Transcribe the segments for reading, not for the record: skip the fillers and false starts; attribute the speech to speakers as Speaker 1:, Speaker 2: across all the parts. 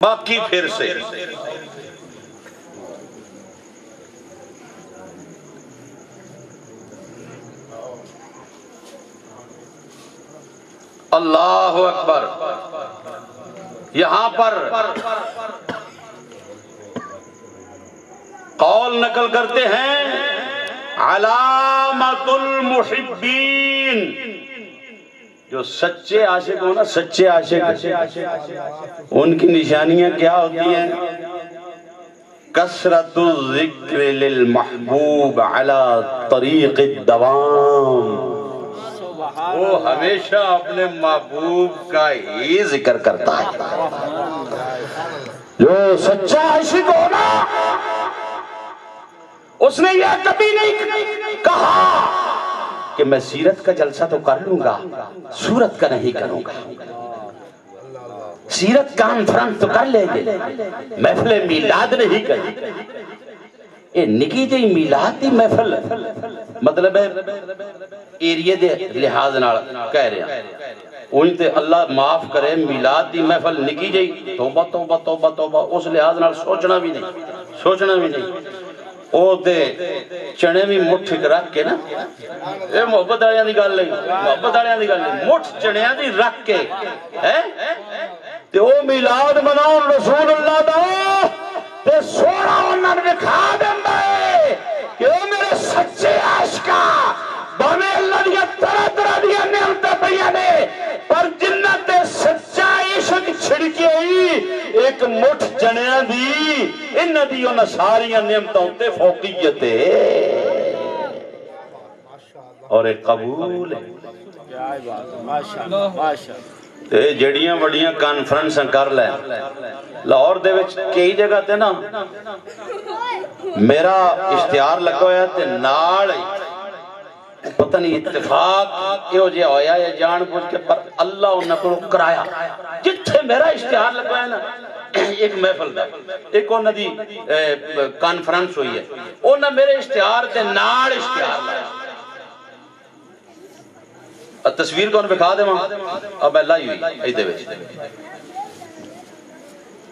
Speaker 1: باقی پھر سے اللہ اکبر. یہاں پر قول نقل کرتے ہیں علامت المحبین، جو سچے عاشق ہو نا، سچے عاشق، ان کی نشانیاں کیا ہوتی ہیں؟ کثرت الذکر للمحبوب علی طریق الدوام، وہ ہمیشہ اپنے محبوب کا ہی ذکر کرتا ہے. جو سچا عاشق ہو نا، اس نے یہ کبھی نہیں کہا کہ میں سیرت کا جلسہ تو کر لوں گا، سورت کا نہیں کروں گا. سیرت کانفرنس تو کر لیں گے، محفل میلاد نہیں کریں. اے نکی جی میلاد دی محفل مطلب ہے ایریے دے لحاظ نال کہہ رہے ہیں. انہی تے اللہ معاف کرے، میلاد دی محفل نکی جی توبہ توبہ توبہ توبہ، اس لحاظ نال سوچنا بھی نہیں. او تے چنے بھی مٹھ رکھ کے نا، اے محبت آلیاں دی گل نہیں، مٹھ چنیاں دی رکھ کے تے او میلاد مناؤ رسول اللہ دا، تے سونا انہاں نے دکھا دیندا ہے کہ او میرے سچے عاشقا، باویں اللہ دیا طرح طرح دیا نعمتاں پئیاں نے، پر جنہ تے سچا عشق چھڑکی ہوئی ایک مٹھ چنیاں دی، انہاں دی انہاں ساریاں نعمتاں تے فوقیت ہے اور ایک قبول ہے. جڑیاں وڑیاں کانفرنس کر لیں لاہور دے وچ کئی جگہ تے نا میرا اشتہار لگا ہویا تے نال پتہ نہیں اتفاق یہ جو ہویا یا جان بوجھ کے، پر اللہ انہوں کو کرایا. جتھے میرا اشتہار لگا ہے نا، ایک محفل ایک انہوں دی کانفرنس ہوئی ہے، انہوں میرے اشتہار تے نال اشتہار لگا. تصویر کو انہوں بکھا دے وہاں، اب اللہ ہی ہوئی ایدے ویچ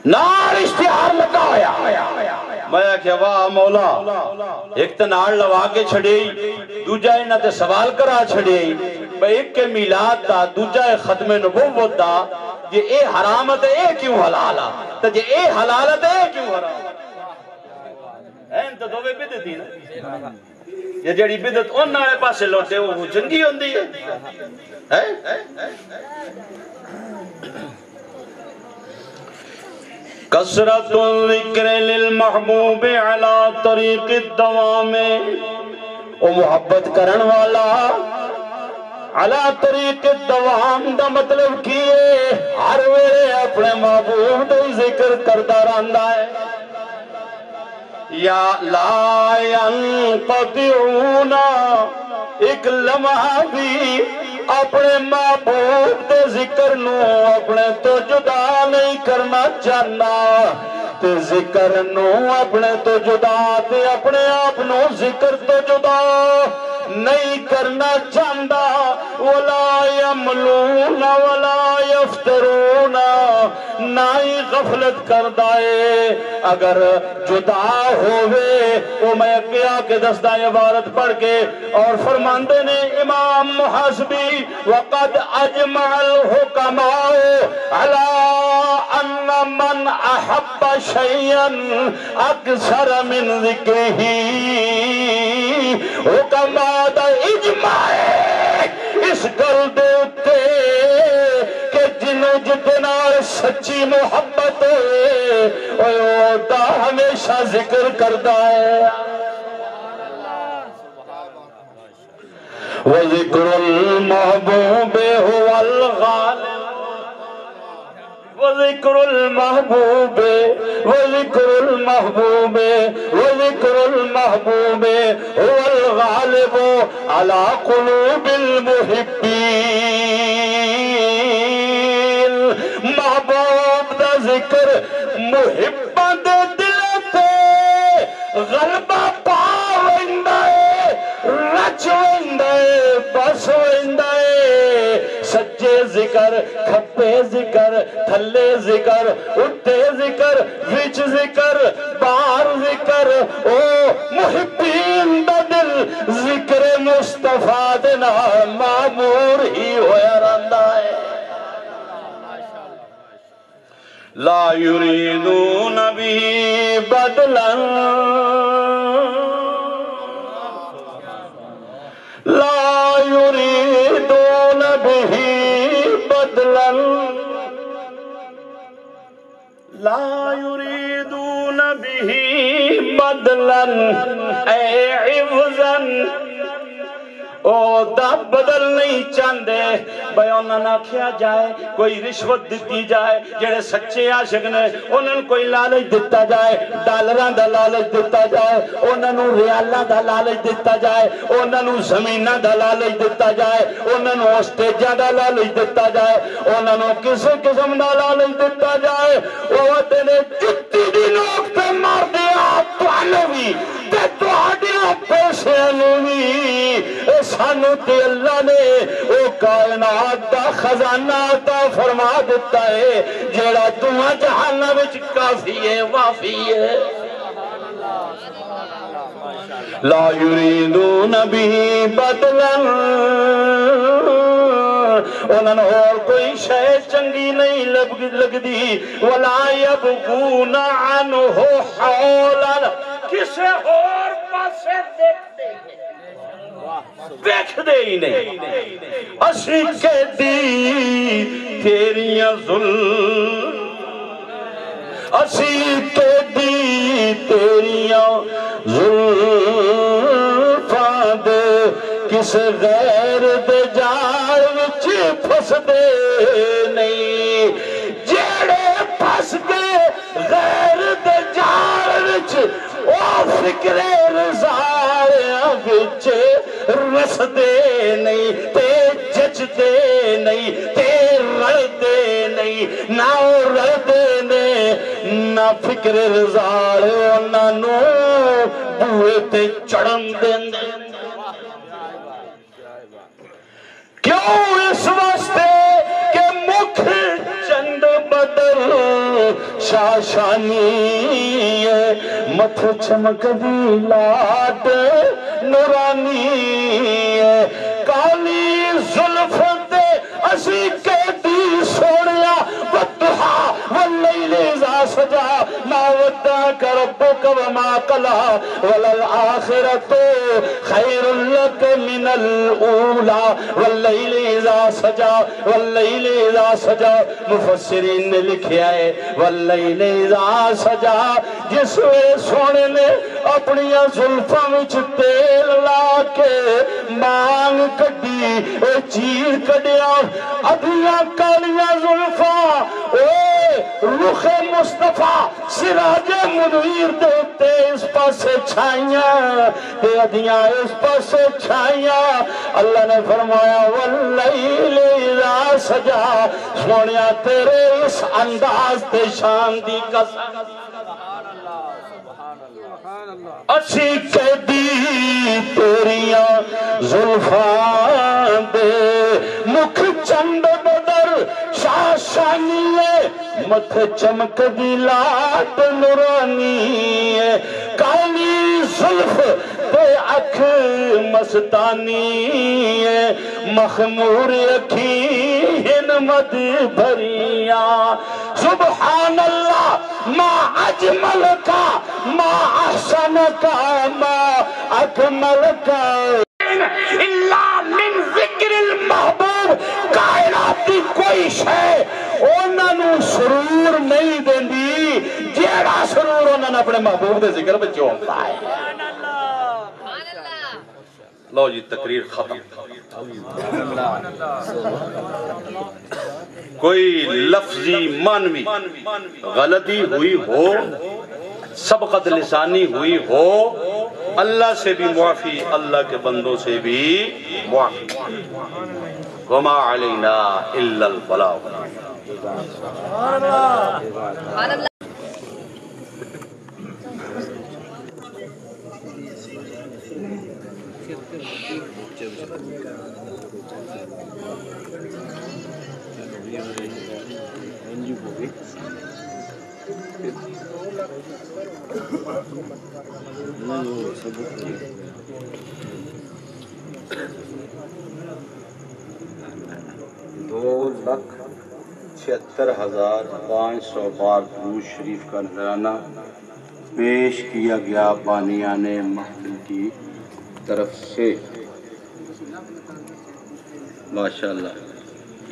Speaker 1: نال اشتہار لگا ہویا. میں کہا واہ مولا، ایک تے نال لوا کے چھڑے، دوجہ انہاں تے سوال کرا چھڑے، بھئی ایک کے میلاد دا، دوجہ ختم نبوت دا، یہ اے حرامت ہے اے کیوں حلالا، تو یہ اے حلالت ہے اے کیوں حرام. این تو دوے بدتی نا، یہ جڑی بدت ان نالے پاسے لوٹے وہ چنگی ہوندی ہے. کثرت الذکر للمحبوب علی طریق الدوام، او محبت کرن والا علی طریق الدوام دا مطلب کیے ہر ویلے اپنے محبوب دا ذکر کرتا رہندا ہے. یا لا ینقطعون، ایک لمحہ بھی اپنے محبوب دے ذکر نو اپنے تو جدا نہیں کرنا چاہنا، تے ذکر نو اپنے تو جدا، تے اپنے آپ نو ذکر تو جدا نہیں کرنا چاہندا. ولا یملون ولا یفترون، نہ ہی غفلت کردا ہے. اگر جدا ہوئے وہ میں کیا کہ دستہ عبارت پڑھ کے اور فرماندے نے امام محاسبی، وقد اجمع الحکماء علی ان من احب شیئا اکثر من ذکرہ، حکماء دا اجماع ہے اس گل دے اتے کہ جنہوں جتنا سچی محبت ہے وہ دا ہمیشہ ذکر کرتا ہے. وَذِكْرُ الْمَحْبُوبِ هُوَ الْغَالِبُ، وَذِكْرُ الْمَحْبُوبِ وَذِكْرُ الْمَحْبُوبِ وَذِكْرُ الْمَحْبُوبِ هُوَ الْغَالِبُ عَلَى قُلُوبِ الْمُحِبِّينَ. محبوب دا ذکر محباں دے دل تے غلبہ پا ویندا ہے، رچ ویندا ہے، بس ویندا ہے. سچے ذکر ذکر کھپے ذکر تھلے ذکر اٹھے ذکر وچ ذکر بار ذکر او محبین دا دل ذکر مصطفیٰ دے نال معمور ہی ہویا رہندا ہے لا یریدون بھی بدلا لا یریدون بھی بدلا لا یریدون بھی بدلا اے عوضا او دا بدل نہیں چاندے بھئی انہاں نہ کھیا جائے کوئی رشوت دیتی جائے جڑے سچے عاشق نے انہاں کوئی لالچ دیتا جائے ڈالراں دا لالچ دیتا جائے انہاں ریالاں دا لالچ دیتا جائے انہاں زمیناں دا لالچ دیتا جائے انہاں اسٹیجاں دا لالچ دیتا جائے انہاں کسی قسم دا لالچ دیتا جائے وہ تینے جتی دی نوک تے مار دیا توانو بھی تے توانو پیسے نوی سانو تے اللہ نے او کائنات دا خزانہ عطا فرما دیتا ہے جیڑا دعا جہانہ وچ کافی ہے وافی ہے لا یریدون بھی بدلا انہوں نے اور کوئی شے چنگی نہیں لگ دی ولا یبغون عنہ حولا کسے اور پاسے دیکھ دے ہی نہیں اسی کے دی تیریاں اسی کے دی تیریاں زلفاں دے کس غیر دے جار وچ پھس دے نہیں جیڑے پھس دے غیر دے جار وچ او فکر رضاریاں وچ رس دے نہیں تے جچ دے نہیں تے رڑ دے نہیں نہ رڑ دے نے نہ فکر رضارے نہ نو بوئے تے چڑھن دے کیوں اس واسطے کہ مکھ چند بدر شاشانی ہے متھ چمک دی لاٹ نورانی ہے کالی زلف دے اسی کے دی سوڑیا والضحا واللیل اذا سجا ما ودعک ربک وما قلى وللآخرۃ خیر لک من الاولی واللیل اذا سجا واللیل اذا سجا مفسرین نے لکھیا ہے واللیل اذا سجا جس سونے نے اپنی زلفاں وچ تیل لا کے مانگ کڈی چیر کڈیا ادھیاں کالیاں زلفاں رخ مصطفیٰ سراج منیر دیتے اس پاسے چھائیاں تے ادھیاں اس پاسے چھائیاں اللہ نے فرمایا واللیل اذا سجا سونیا تیرے اس انداز تے شان دی قسم اسی کہدی تیریاں زلفان دے مکھ چند بدر شاشانی ہے متھ چمک دی لاٹ نورانی ہے کالی زلف تے اکھ مستانی ہے مخمور اکھین مد بھریاں سبحان اللہ ما اجمل کا ما احسن کا ما اکمل کا اللہ من ذکر المحبوب کائناتی کوئی شے انہوں نے سرور نہیں دیں دی جیڑا سرور انہوں نے اپنے محبوب دے ذکر بچوں ہوتا ہے لو جی تقریر ختم کوئی لفظی مانوی غلطی ہوئی ہو سبقت لسانی ہوئی ہو اللہ سے بھی معافی اللہ کے بندوں سے بھی معافی وما علینا الا البلاغ 2,76,500 بار درود شریف کا نذرانہ پیش کیا گیا بانیان محفل کی طرف سے۔ ماشاءاللہ،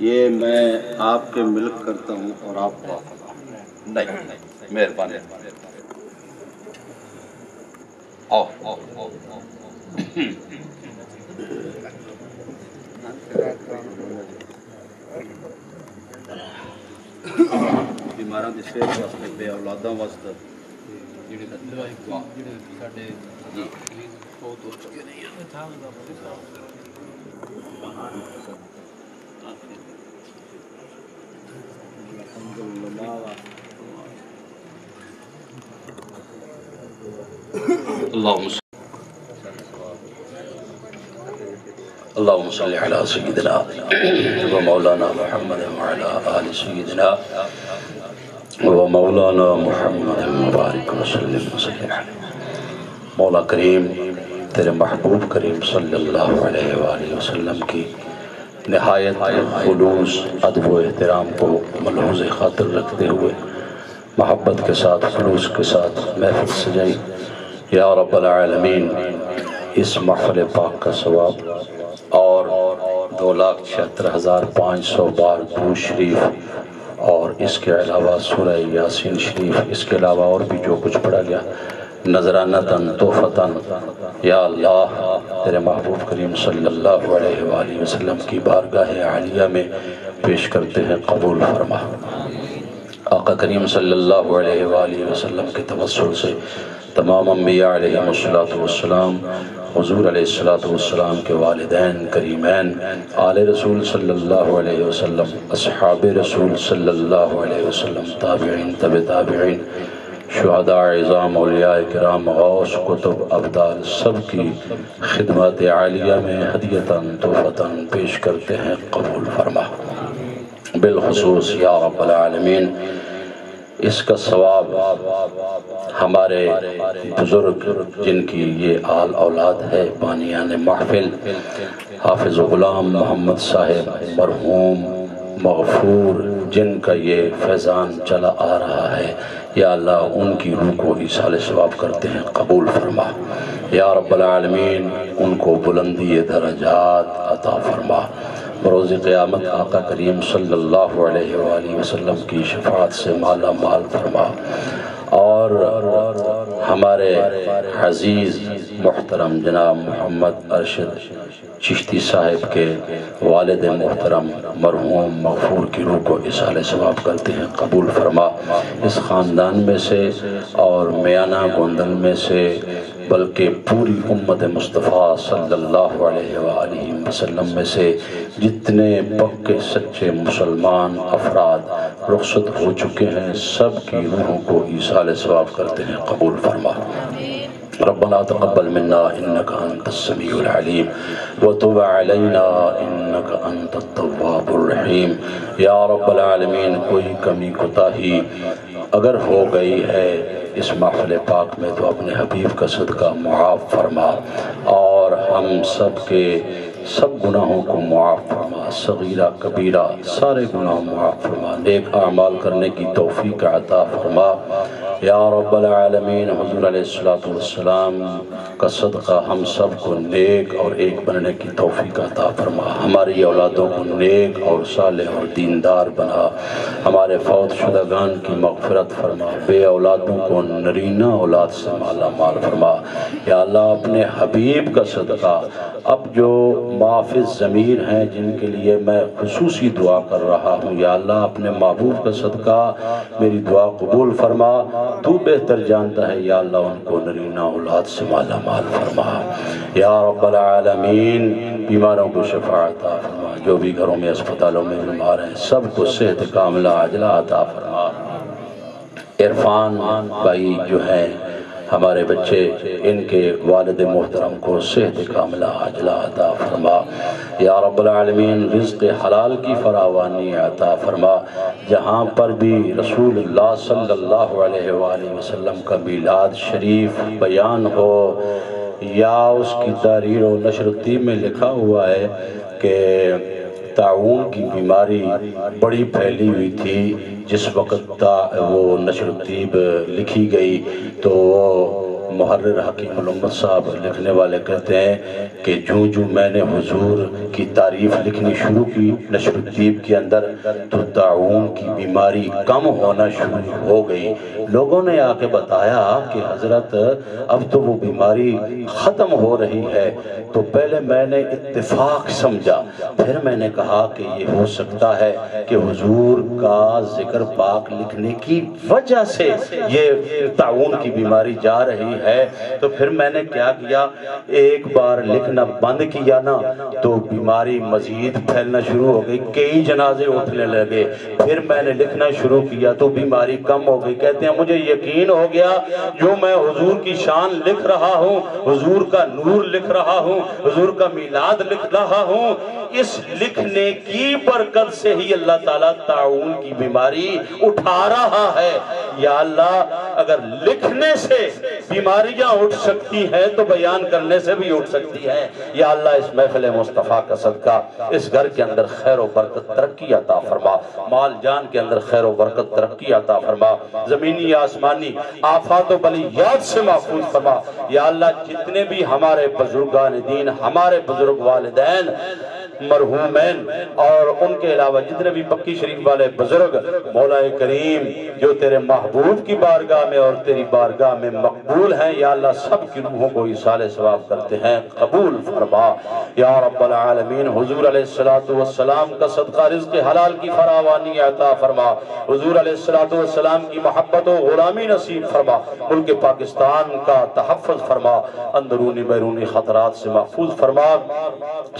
Speaker 1: یہ میں آپ کے ملک کرتا ہوں اور آپ کو نہیں، مہربانی۔ آؤ بیماراں دی صحت واسطے، بے اولاداں واسطے اللهم صل على سيدنا ومولانا محمد وعلى آل سيدنا ومولانا محمد مبارک وسلم علیہ۔ مولا کریم تیرے محبوب کریم صلی اللہ علیہ وآلہ وسلم کی نہایت خلوص ادب و احترام کو ملحوظ خاطر رکھتے ہوئے محبت کے ساتھ خلوص کے ساتھ محفل سجائی۔ یا رب العالمین، اس محفل پاک کا ثواب اور 2,76,500 بار درود شریف اور اس کے علاوہ سورہ یاسین شریف، اس کے علاوہ اور بھی جو کچھ پڑھا گیا نذرانتاً تحفتاً، یا اللہ تیرے محبوب کریم صلی اللہ علیہ وآلہ وسلم کی بارگاہ عالیہ میں پیش کرتے ہیں، قبول فرما۔ آقا کریم صلی اللہ علیہ وآلہ وسلم کے توسل سے تمام انبیاء علیہ السلام، حضور علیہ السلام کے والدین کریمین، آل رسول صلی اللہ علیہ وسلم، اصحاب رسول صلی اللہ علیہ وسلم، تابعین تبع تابعین، شہداء عظام، اولیاء کرام، غوث، کتب، ابدال، سب کی خدمات عالیہ میں ہدیتاً تحفتاً پیش کرتے ہیں، قبول فرما۔ بالخصوص یا رب العالمین، اس کا ثواب ہمارے بزرگ جن کی یہ آل اولاد ہے، بانیان محفل، حافظ غلام محمد صاحب مرحوم مغفور، جن کا یہ فیضان چلا آ رہا ہے، یا اللہ ان کی روح کو ایصال ثواب کرتے ہیں، قبول فرما۔ یا رب العالمین، ان کو بلندی درجات عطا فرما۔ بروز قیامت آقا کریم صلی اللہ علیہ وآلہ وسلم کی شفاعت سے مالا مال فرما، اور ہمارے عزیز محترم جناب محمد ارشد چشتی صاحب کے والد محترم مرحوم مغفور کی روح کو ایصال ثواب کرتے ہیں، قبول فرما۔ اس خاندان میں سے اور میانہ گوندل میں سے بلکہ پوری امت مصطفیٰ صلی اللہ علیہ وآلہ وسلم میں سے جتنے پکے سچے مسلمان افراد رخصت ہو چکے ہیں، سب کی روحوں کو ایصال ثواب کرتے ہیں، قبول فرما۔ ربنا تقبل منا انك انت السميع العليم وتب علينا انك انت التواب الرحيم۔ یا رب العالمین، کوئی کمی کوتاہی اگر ہو گئی ہے اس محفل پاک میں تو اپنے حبیب کا صدقہ معاف فرما، اور ہم سب کے سب گناہوں کو معاف فرما، صغیرہ کبیرہ سارے گناہ معاف فرما، نیک اعمال کرنے کی توفیق عطا فرما۔ یا رب العالمین، حضور علیہ السلام کا صدقہ ہم سب کو نیک اور ایک بننے کی توفیق عطا فرما، ہماری اولادوں کو نیک اور صالح اور دیندار بنا، ہمارے فوت شدگان کی مغفرت فرما، بے اولادوں کو نرینہ اولاد سے مالا مال فرما۔ یا اللہ اپنے حبیب کا صدقہ، اب جو معافظ ضمیر ہیں جن کے لیے میں خصوصی دعا کر رہا ہوں، یا اللہ اپنے محبوب کا صدقہ میری دعا قبول فرما، تو بہتر جانتا ہے، یا اللہ ان کو نرینہ اولاد سے مالا مال فرما۔ یا رب العالمین، بیماروں کو شفا عطا فرما، جو بھی گھروں میں اسپتالوں میں بیمار ہیں سب کو صحت کاملہ عاجلہ عطا فرما۔ عرفان بھائی جو ہیں ہمارے بچے ان کے والد محترم کو صحت کاملہ عاجلہ عطا فرما یا رب العالمین، رزق حلال کی فراوانی عطا فرما۔ جہاں پر بھی رسول اللہ صلی اللہ علیہ وآلہ وسلم کا میلاد شریف بیان ہو یا اس کی تحریر و نشر تیب میں لکھا ہوا ہے کہ طاعون کی بیماری بڑی پھیلی ہوئی تھی، جس وقت وہ نشر تیب لکھی گئی تو وہ محرر حکیم الامت صاحب لکھنے والے کہتے ہیں کہ جو میں نے حضور کی تعریف لکھنی شروع کی نشر تیب کے اندر تو طاعون کی بیماری کم ہونا شروع ہو گئی۔ لوگوں نے آ کے بتایا کہ حضرت اب تو وہ بیماری ختم ہو رہی ہے، تو پہلے میں نے اتفاق سمجھا، پھر میں نے کہا کہ یہ ہو سکتا ہے کہ حضور کا ذکر پاک لکھنے کی وجہ سے یہ طاعون کی بیماری جا رہی ہے۔ تو پھر میں نے کیا کیا، ایک بار لکھنا بند کیا نا تو بیماری مزید پھیلنا شروع ہو گئی، کئی جنازے اٹھنے لگے، پھر میں نے لکھنا شروع کیا تو بیماری کم ہو گئی۔ کہتے ہیں مجھے یقین ہو گیا جو میں حضور کی شان لکھ رہا ہوں، حضور کا نور لکھ رہا ہوں، حضور کا میلاد لکھ رہا ہوں، اس لکھنے کی برکت سے ہی اللہ تعالیٰ طاعون کی بیماری اٹھا رہا ہے۔ یا اللہ اگر لکھنے سے بیماریاں اٹھ سکتی ہیں تو بیان کرنے سے بھی اٹھ سکتی ہیں۔ یا اللہ اس محفل مصطفیٰ کا صدقہ اس گھر کے اندر خیر و برکت ترقی عطا فرما، مال جان کے اندر خیر و برکت ترقی عطا فرما، زمینی آسمانی آفات و بلیات سے محفوظ فرما۔ یا اللہ جتنے بھی ہمارے بزرگان دین، ہمارے بزرگ والدین مرحومین اور ان کے علاوہ جتنے بھی پکی شریف والے بزرگ، مولا کریم جو تیرے محبوب کی بارگاہ میں اور تیری بارگاہ میں مقبول ہیں، یا اللہ سب کی روحوں کو ایصال ثواب کرتے ہیں، قبول فرما یا رب العالمین۔ حضور علیہ السلام کا صدقہ رزق حلال کی فراوانی عطا فرما، حضور علیہ السلام کی محبت و غلامی نصیب فرما، ملک پاکستان کا تحفظ فرما، اندرونی بیرونی خطرات سے محفوظ فرما،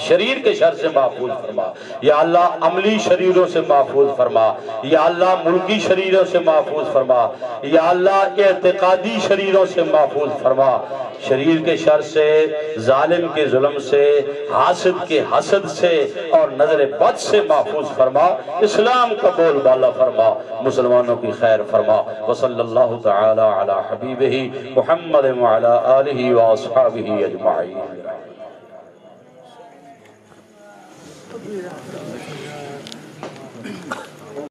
Speaker 1: شریر کے شر سے محفوظ فرما، یا اللہ عملی شریروں سے محفوظ فرما، یا اللہ ملکی شریروں سے محفوظ فرما، یا اللہ اعتقادی شریروں سے محفوظ فرما، شریر کے شر سے، ظالم کے ظلم سے، حاسد کے حسد سے اور نظر بد سے محفوظ فرما، اسلام کا بول بالا فرما، مسلمانوں کی خیر فرما۔ وصلی اللہ تعالی علی حبیبہ محمد وعلی آلہ واصحابہ اجمعین۔